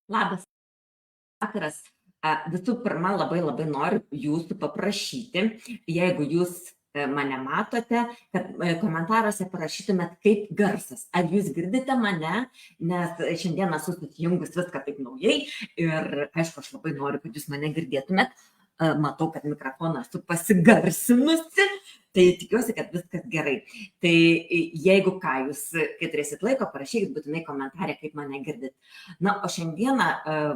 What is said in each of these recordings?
Labas vakaras. Visų pirma, labai noriu jūsų paprašyti, jeigu jūs mane matote, kad komentaruose parašytumėt kaip garsas. Ar jūs girdite mane, nes šiandien esu susijungus viską taip naujai ir aišku, aš labai noriu, kad jūs mane girdėtumėt. Matau, kad mikrofoną esu pasigarsinusi, tai tikiuosi, kad viskas gerai. Tai jeigu ką, jūs, kai turėsit laiko, parašykit būtinai komentarę, kaip mane girdit. Na, o šiandieną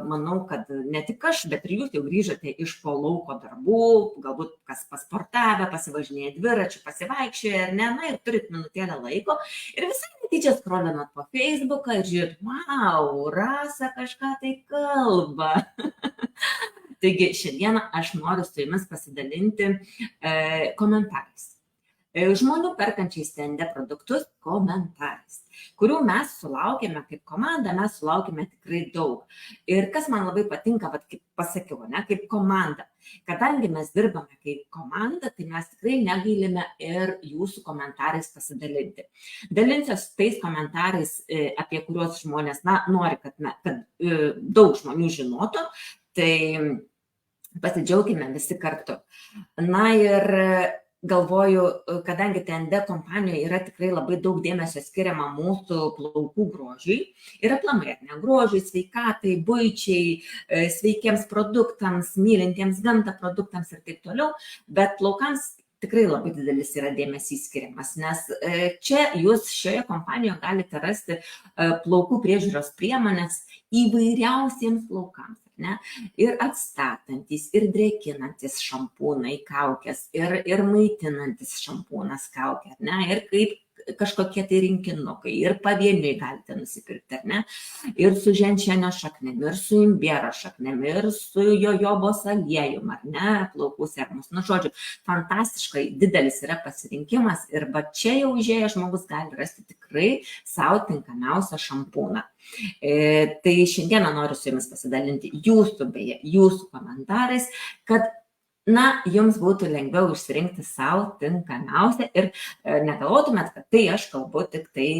manau, kad ne tik aš, bet ir jūs jau grįžote iš po lauko darbų, galbūt kas pasportavę, pasivažinėję dviračių, pasivaikščioję, ar ne, na ir turit minutėlę laiko ir visai netyčia skrolinat po Facebooką ir žiūrėt, wow, Rasa kažką tai kalba. Taigi šiandieną aš noriu su jumis pasidalinti komentarais. Žmonių perkančiais stende produktus komentarais, kurių mes sulaukėme kaip komanda, mes sulaukėme tikrai daug. Ir kas man labai patinka, kaip pasakiau, ne, kaip komanda. Kadangi mes dirbame kaip komanda, tai mes tikrai negailime ir jūsų komentarais pasidalinti. Dalinsiuosi tais komentarais, apie kuriuos žmonės nori, kad daug žmonių žinotų, tai pasidžiaukime visi kartu. Na ir galvoju, kadangi TND kompanijoje yra tikrai labai daug dėmesio skiriama mūsų plaukų grožiui ir aplamai, ne grožiui, sveikatai, buičiai, sveikiems produktams, mylintiems gamtą produktams ir taip toliau, bet plaukams tikrai labai didelis yra dėmesys skiriamas, nes čia jūs šioje kompanijoje galite rasti plaukų priežiūros priemonės įvairiausiems plaukams. Ne? Ir atstatantis, ir drėkinantis šampūnai, kaukės, ir maitinantis šampūnas kaukė, ne? Ir kaip kažkokie tai rinkinukai, ir pavieniui galite nusipirkti, ar ne? Ir su ženšenio šaknim, ir su imbiero šaknim, ir su jojobos aliejum, ar ne, plaukų sermus. Nu, žodžiu, fantastiškai didelis yra pasirinkimas ir va čia jau užėjęs žmogus gali rasti tikrai savo tinkamiausią šampūną. Tai šiandieną noriu su jumis pasidalinti jūsų komentarais, kad jums būtų lengviau išsirinkti savo tinkamiausią ir negalvotumėt, kad tai aš kalbu tik tai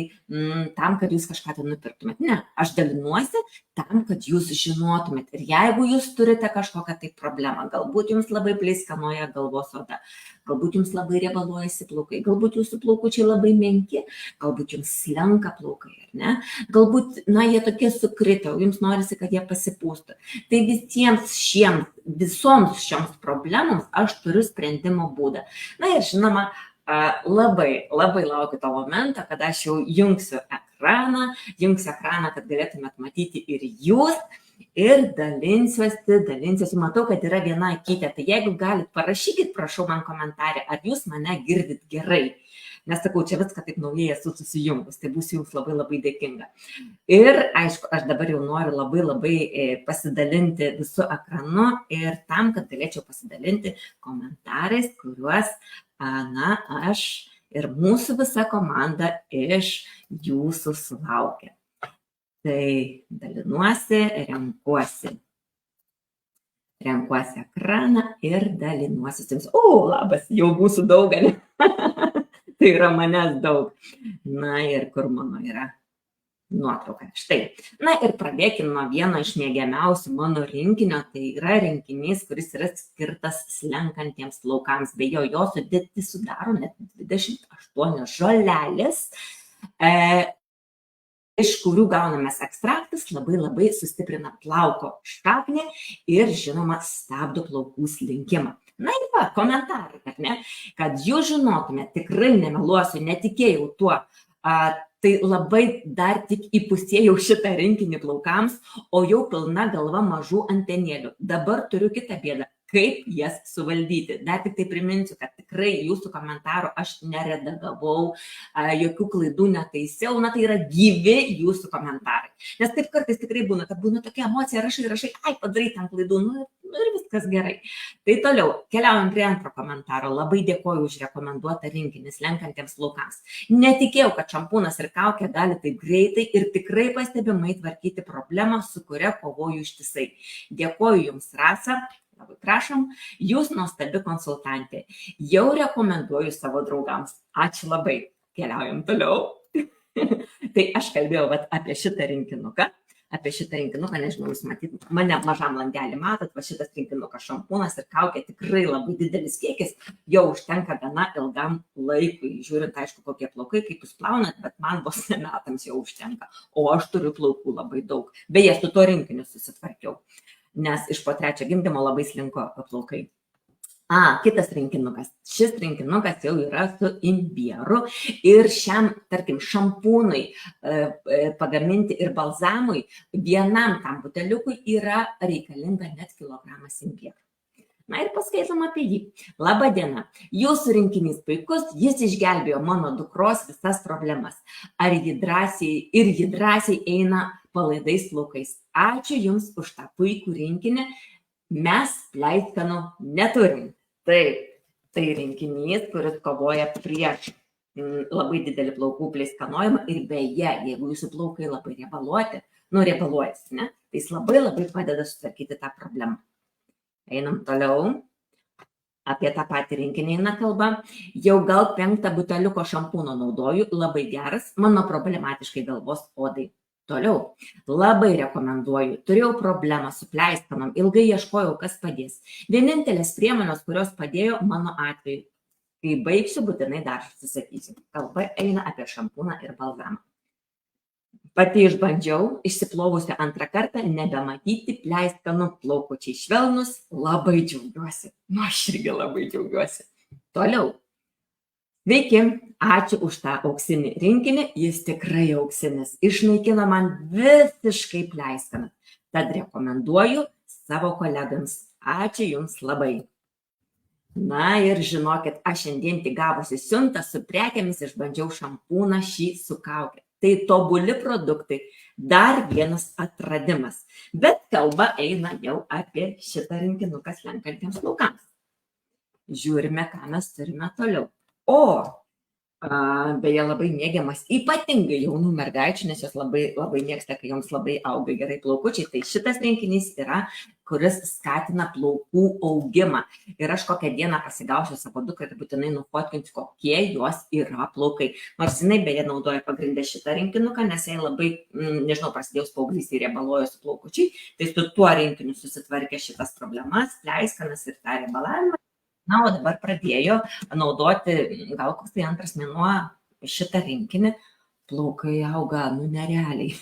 tam, kad jūs kažką tai nupirktumėt. Ne, aš dalinuosi tam, kad jūs žinotumėt. Ir jeigu jūs turite kažkokią tai problemą, galbūt jums labai pleiskanoja galvos oda, galbūt jums labai riebaluojasi plaukai, galbūt jūsų plaukučiai labai menki, galbūt jums slenka plaukai, ar ne? Galbūt, jie tokie sukritę, jums norisi, kad jie pasipūstų. Tai visoms šioms problemoms aš turiu sprendimo būdą. Na ir žinoma, labai laukiu to momento, kad aš jau jungsiu ekraną, kad galėtumėt matyti ir jūs. Ir dalinsiuosi, matau, kad yra viena akytė, tai jeigu galit, parašykit, prašau man komentarę, ar jūs mane girdit gerai. Nes sakau, čia viską taip naujai esu susijungus, tai būsiu jums labai dėkinga. Ir aišku, aš dabar jau noriu labai pasidalinti visų ekranu ir tam, kad galėčiau pasidalinti komentarais, kuriuos, aš ir mūsų visa komanda iš jūsų sulaukia. Tai dalinuosi, renkuosi ekraną ir dalinuosi su jums. Labas, jau mūsų daug, gali. Tai yra manęs daug. Na ir kur mano yra nuotrauka. Štai. Na ir pradėkime nuo vieno iš mėgiamiausių mano rinkinio. Tai yra rinkinys, kuris yra skirtas slenkantiems plaukams. Beje, jo sudėtį sudaro net 28 žolelės, iš kurių gaunamas ekstraktas labai sustiprina plauko šaknį ir, žinoma, stabdo plaukų slinkimą. Na ir komentarai, ar ne? Kad jūs žinotumėte, tikrai nemeluosiu, netikėjau tuo, tai labai dar tik įpusėjau šitą rinkinį plaukams, o jau pilna galva mažų antenėlių. Dabar turiu kitą bėdą. Kaip jas suvaldyti. Dar tik tai priminsiu, kad tikrai jūsų komentarų aš neredagavau, jokių klaidų netaisiau, tai yra gyvi jūsų komentarai. Nes taip kartais tikrai būna, kad būna tokia emocija, rašai, padarai ten klaidų, ir viskas gerai. Tai toliau, keliaujam prie antro komentaro. Labai dėkoju už rekomenduotą rinkinį slenkantiems plaukams. Netikėjau, kad šampūnas ir kaukė gali taip greitai ir tikrai pastebimai tvarkyti problemą, su kuria kovoju ištisai. Dėkoju jums, Rasa. Labai prašom, jūs nuostabi konsultantė. Jau rekomenduoju savo draugams. Ačiū labai. Keliaujam toliau. Tai aš kalbėjau apie šitą rinkinuką. apie šitą rinkinuką, nežinau, jūs matyt, mane mažam langelį matot, va šitas rinkinukas šampūnas ir kaukė tikrai labai didelis kiekis, jau užtenka gana ilgam laikui, žiūrint, aišku, kokie plaukai, kaip jūs plaunat, bet man vos metams jau užtenka, o aš turiu plaukų labai daug. Beje, su tuo rinkiniu susitvarkiau, nes iš po 3 gimdymo labai slinko plaukai. Kitas rinkinukas. Šis rinkinukas jau yra su imbieru ir šiam, tarkim, šampūnui pagaminti ir balzamui vienam tam buteliukui yra reikalinga net kilogramas imbiero. Na ir paskaitom apie jį. Labą dieną. Jūsų rinkinys puikus, jis išgelbėjo mano dukros visas problemas. Ar ji drąsiai eina palaidais plaukais. Ačiū Jums už tą puikų rinkinį. Mes pleiskanų neturim. Taip, tai rinkinys, kuris kovoja prieš labai didelį plaukų pleiskanojimą ir beje, jeigu jūsų plaukai labai riebaluojasi, ne, tai jis labai padeda sutvarkyti tą problemą. Einam toliau. Apie tą patį rinkinį eina kalba. Jau gal 5 buteliuko šampūno naudoju, labai geras, mano problematiškai galvos odai. Toliau, labai rekomenduoju, turėjau problemą su pleiskanom, ilgai ieškojau, kas padės. Vienintelės priemonės, kurios padėjo mano atveju. Kai baigsiu, būtinai dar susakysiu. Kalba eina apie šampūną ir balzamą. Pati išbandžiau, išsiplovusi 2 kartą, nebematyti pleiskanų, plaukučiai švelnus, labai džiaugiuosi. Aš irgi labai džiaugiuosi. Toliau. Sveiki, ačiū už tą auksinį rinkinį, jis tikrai auksinis, išnaikina man visiškai pleiskaną. Tad rekomenduoju savo kolegams. Ačiū Jums labai. Na ir žinokit, aš šiandien tik gavusi siuntą su prekėmis išbandžiau šampūną šį su kauke. Tai tobuli produktai, dar vienas atradimas. Bet kalba eina jau apie šitą rinkinuką slenkantiems plaukams. Žiūrime, ką mes turime toliau. Beje, labai mėgiamas, ypatingai jaunų mergaičių, nes jos labai mėgsta, kai joms labai auga gerai plaukučiai. Tai šitas rinkinys yra, kuris skatina plaukų augimą. Ir aš kokią dieną pasigausiu savo dukrą ir būtinai nufotkinsiu, kokie jos yra plaukai. Nors jinai beje naudoja pagrindę šitą rinkinuką, nes jai labai, nežinau, prasidėjus paauglystei riebaluoja su plaukučiai. Tai su tuo rinkiniu susitvarkė šitas problemas, pleiskanas ir tą riebalavimą. Na, o dabar pradėjo naudoti gal koks tai 2 mėnuo šitą rinkinį, plaukai auga, nerealiai.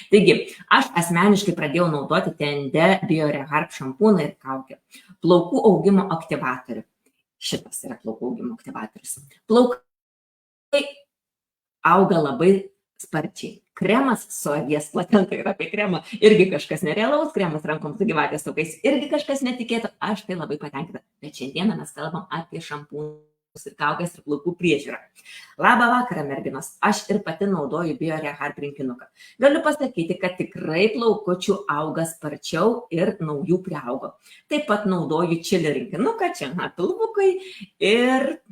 Taigi, aš asmeniškai pradėjau naudoti TND BioReharb šampūną ir kaukę. Plaukų augimo aktyvatorių. Šitas yra plaukų augimo aktyvatorius. Plaukai auga labai sparčiai. Kremas su avies placenta yra apie kremą. Irgi kažkas nerealaus, kremas rankom su gyvatės taukais. Irgi kažkas netikėto. Aš tai labai patenkinta. Bet šiandieną mes kalbam apie šampūnus ir kaukės ir plaukų priežiūrą. Labą vakarą, merginos. Aš ir pati naudoju BioReharb rinkinuką. Galiu pasakyti, kad tikrai plaukučių auga sparčiau ir naujų priaugo. Taip pat naudoju čili rinkinuką, čia pilvukai ir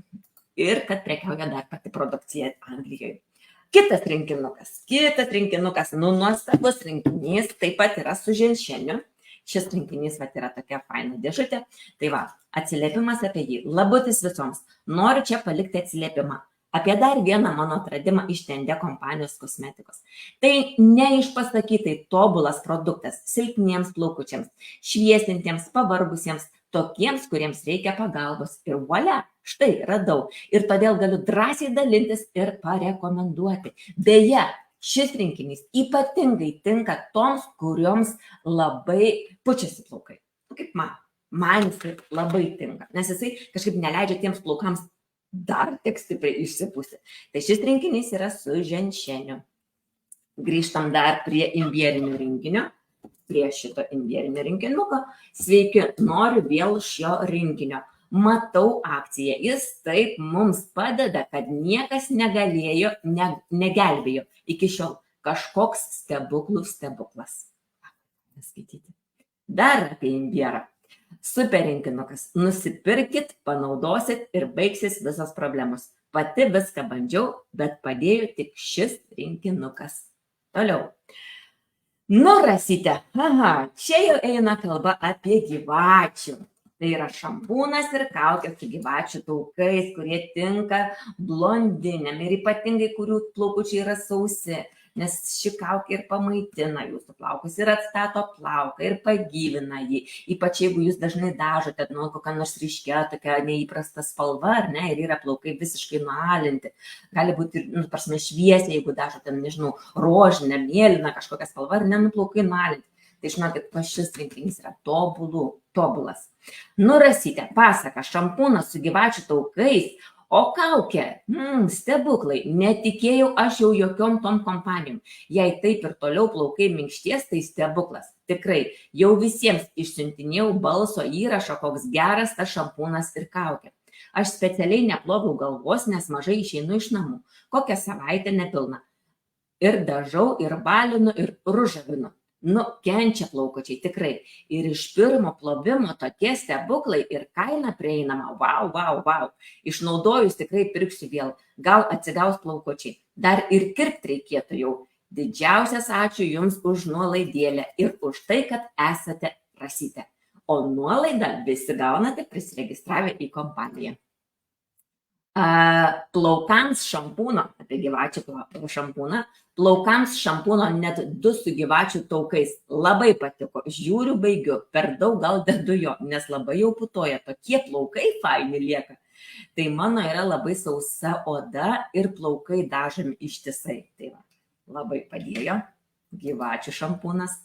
kad prekiauja dar pati produkcija Anglijoje. Kitas rinkinukas, nuostabus rinkinys, taip pat yra su ženšeniu. Šis rinkinys yra tokia faina dėžutė. Tai va, atsiliepimas apie jį. Labutis visoms. Noriu čia palikti atsiliepimą apie dar vieną mano atradimą iš TND kompanijos kosmetikos. Tai neišpasakytai tobulas produktas silpniems plaukučiams, šviesintiems, pavargusiems, tokiems, kuriems reikia pagalbos. Ir volia, štai radau. Ir todėl galiu drąsiai dalintis ir parekomenduoti. Beje, šis rinkinys ypatingai tinka toms, kurioms labai pučiasi plaukai. Kaip man jis labai tinka, nes jisai kažkaip neleidžia tiems plaukams dar tik stipriai išsipūsti. Tai šis rinkinys yra su ženšeniu. Grįžtam dar prie imbierinio rinkinio. Prie šito imbierinio rinkinuko. Sveiki, noriu vėl šio rinkinio. Matau akciją. Jis taip mums padeda, kad niekas negelbėjo iki šiol. Kažkoks stebuklas. Skaityti. Dar apie imbierą. Super rinkinukas. Nusipirkit, panaudosit ir baigsis visos problemos. Pati viską bandžiau, bet padėjo tik šis rinkinukas. Toliau. Rasyte, čia jau eina kalba apie gyvačių. Tai yra šampūnas ir kaukė su gyvačių taukais, kurie tinka blondinėm ir ypatingai, kurių plaukučiai yra sausi. nes ši kaukė ir pamaitina jūsų plaukus, ir atstato plauką, ir pagyvina jį. Ypač jeigu jūs dažnai dažote, kokią nors ryškę, tokia neįprasta spalva, ar ne, ir yra plaukai visiškai nualinti. Gali būti ir, prasme, šviesiai, jeigu dažote, nežinau, rožinę, mėlyną kažkokią spalvą, ar ne, plaukai nualinti. Tai žinokit, šis rinkinys yra tobulas. Rasytė, pasaka, šampūnas su gyvačių taukais, o kaukė, stebuklai, netikėjau aš jau jokiom tom kompanijom. Jei taip ir toliau plaukai minkšties, tai stebuklas. Tikrai, jau visiems išsiuntinėjau balso įrašą, koks geras tas šampūnas ir kaukė. Aš specialiai neploviau galvos, nes mažai išeinu iš namų. Kokią savaitę nepilna. Ir dažau, ir balinu, ir ružavinu. Kenčia plaukučiai, tikrai. Ir iš pirmo plovimo tokie stebuklai ir kaina prieinama. Vau. Išnaudojus tikrai pirksiu vėl. Gal atsigaus plaukučiai. Dar ir kirpti reikėtų jau. Didžiausias ačiū Jums už nuolaidėlę ir už tai, kad esate Rasytė. O nuolaidą visi gaunate prisiregistravę į kompaniją. Plaukams šampūno, apie gyvačių šampūną, plaukams šampūno net 2 su gyvačių taukais. Labai patiko, žiūriu, baigiu, per daug gal dedu jo, nes labai jau putoja, tokie plaukai faini lieka. Tai mano yra labai sausa oda ir plaukai dažomi ištisai. Tai va, labai padėjo gyvačių šampūnas.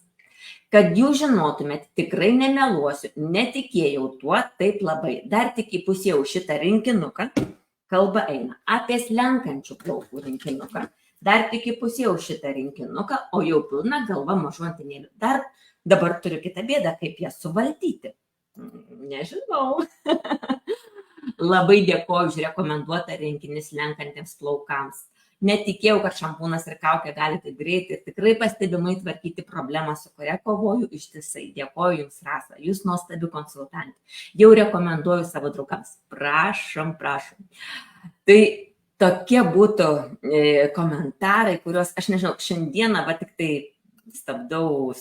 Kad jūs žinotumėt, tikrai nemeluosiu, netikėjau tuo taip labai. Dar tik įpusėjau šitą rinkinuką. Kalba eina apie slenkančių plaukų rinkinuką. Dar tik įpusėjau šitą rinkinuką, o jau pilna galva mažų antenėlių. Dabar turiu kitą bėdą, kaip jas suvaldyti. Nežinau. Labai dėkoju už rekomenduotą rinkinį slenkantiems plaukams. Netikėjau, kad šampūnas ir kaukė gali taip greitai ir tikrai pastebimai tvarkyti problemą, su kuria kovoju ištisai. Dėkoju Jums, Rasa, Jūs nuostabi konsultantė. Jau rekomenduoju savo draugams. Prašom. Tai tokie būtų komentarai, kuriuos, aš nežinau, šiandieną tik tai stabdau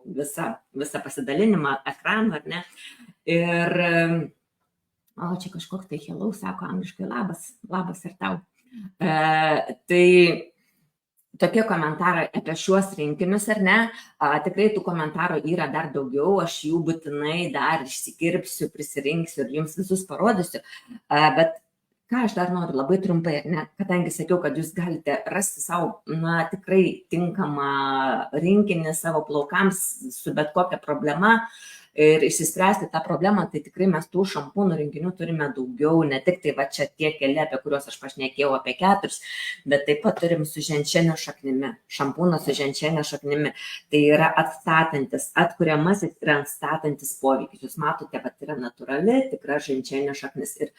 visą pasidalinimą ekranu, ar ne? Ir, čia kažkoks tai hello, sako angliškai labas ir tau. Tai tokie komentarai apie šiuos rinkinius, ar ne? Tikrai tų komentarų yra dar daugiau, aš jų būtinai dar išsikirpsiu, prisirinksiu ir Jums visus parodysiu. Bet ką aš dar noriu labai trumpai, ar ne? Kadangi sakiau, kad Jūs galite rasti savo, tikrai tinkamą rinkinį savo plaukams su bet kokia problema ir išsispręsti tą problemą, tai tikrai mes tų šampūnų rinkinių turime daugiau, ne tik tai va čia tie keli, apie kuriuos aš pašnekėjau, apie 4, bet taip pat turim su ženšenio šaknimi, šampūnas su ženšenio šaknimi, tai yra atstatantis, atkuriamasis ir atstatantis poveikis. Jūs matote, kad yra natūrali, tikra ženšenio šaknis ir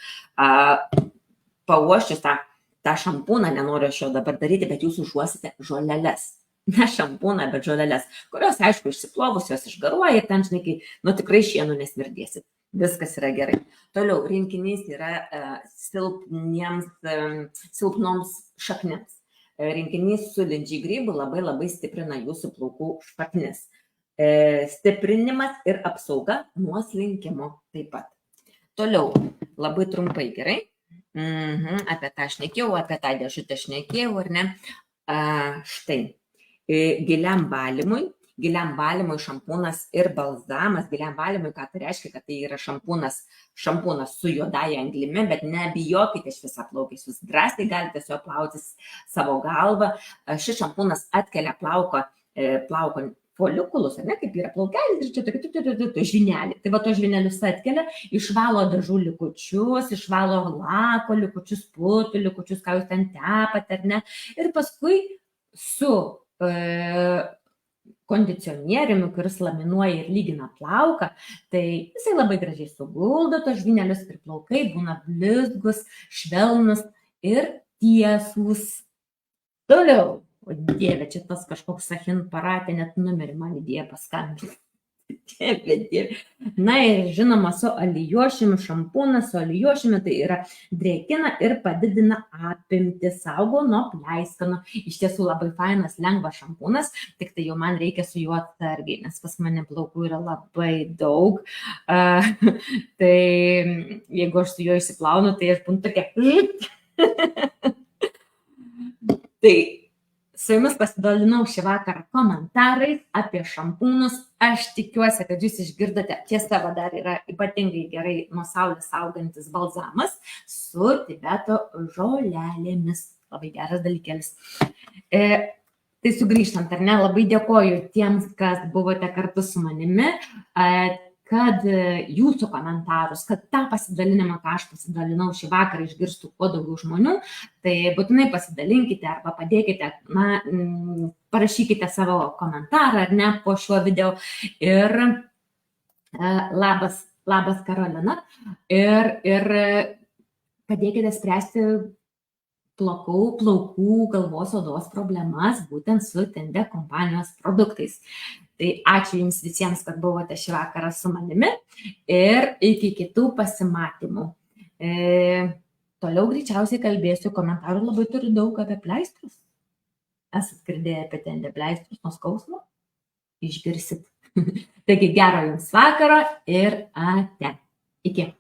pauoščius tą šampūną, nenoriu aš jo dabar daryti, bet Jūs užuosite žoleles. Ne šampūną, bet žoleles, kurios, aišku, išsiplovus, jos išgaruoja ir ten, žinai, tikrai šienų nesmirdėsit. Viskas yra gerai. Toliau, rinkinys yra silpnoms šaknims. Rinkinys su lindžiai grybų labai stiprina jūsų plaukų šaknis. Stiprinimas ir apsauga nuo slinkimo taip pat. Toliau, labai trumpai, gerai? Apie tą šnekėjau, apie tą dėžutę šnekėjau, ar ne? Štai. Giliam valymui šampūnas ir balzamas. Giliam valymui, ką tai reiškia, kad tai yra šampūnas su juodąja anglimi, bet nebijokite šviesiaplaukės, Jūs drąsiai galite su juo plautis savo galvą. Šis šampūnas atkelia plauko folikulus, ar ne, kaip yra plaukelis, ir čia tokia žvynelė. Tai va, to žvynelius atkelia, išvalo dažų likučius, išvalo lako likučius, putų likučius, ką Jūs ten tepate, ar ne. Ir paskui su kondicionieriumi, kuris laminuoja ir lygina plauką, tai jisai labai gražiai suguldo tos žvynelius ir plaukai būna blizgus, švelnus ir tiesūs. Toliau, o Dieve, čia tas kažkoks Sahin Paratė net numerį man įdėjo paskambinti. Dieve. Na ir žinoma, su alijošiumi, šampūnas su alijošiumi, tai yra drėkina ir padidina apimtį, saugo nuo pleiskano. Iš tiesų labai fainas, lengvas šampūnas, tik tai jau man reikia su juo atsargiai, nes pas mane plaukų yra labai daug. Tai jeigu aš su juo išsiplaunu, tai aš būnu tokia. Tai Su jumis pasidalinau šį vakarą komentarais apie šampūnus. Aš tikiuosi, kad jūs išgirdote. Tiesa, dar yra ypatingai gerai nuo saulės saugantis balzamas su Tibeto žolelėmis. Labai geras dalykėlis. Tai sugrįžtant, ar ne, labai dėkoju tiems, kas buvote kartu su manimi, kad jūsų komentarus, kad tą pasidalinimą, ką aš pasidalinau šį vakarą, išgirstų kuo daugiau žmonių, tai būtinai pasidalinkite arba padėkite, parašykite savo komentarą ar ne po šiuo video. Ir labas Karolina. Ir padėkite spręsti plaukų, galvos odos problemas būtent su Tende kompanijos produktais. Tai ačiū Jums visiems, kad buvote šį vakarą su manimi ir iki kitų pasimatymų. Toliau greičiausiai kalbėsiu, komentarų labai turiu daug apie pleistrus. Esat girdėję apie Tende pleistrus nuo skausmo? Išgirsit. Taigi gero Jums vakaro ir ate. Iki.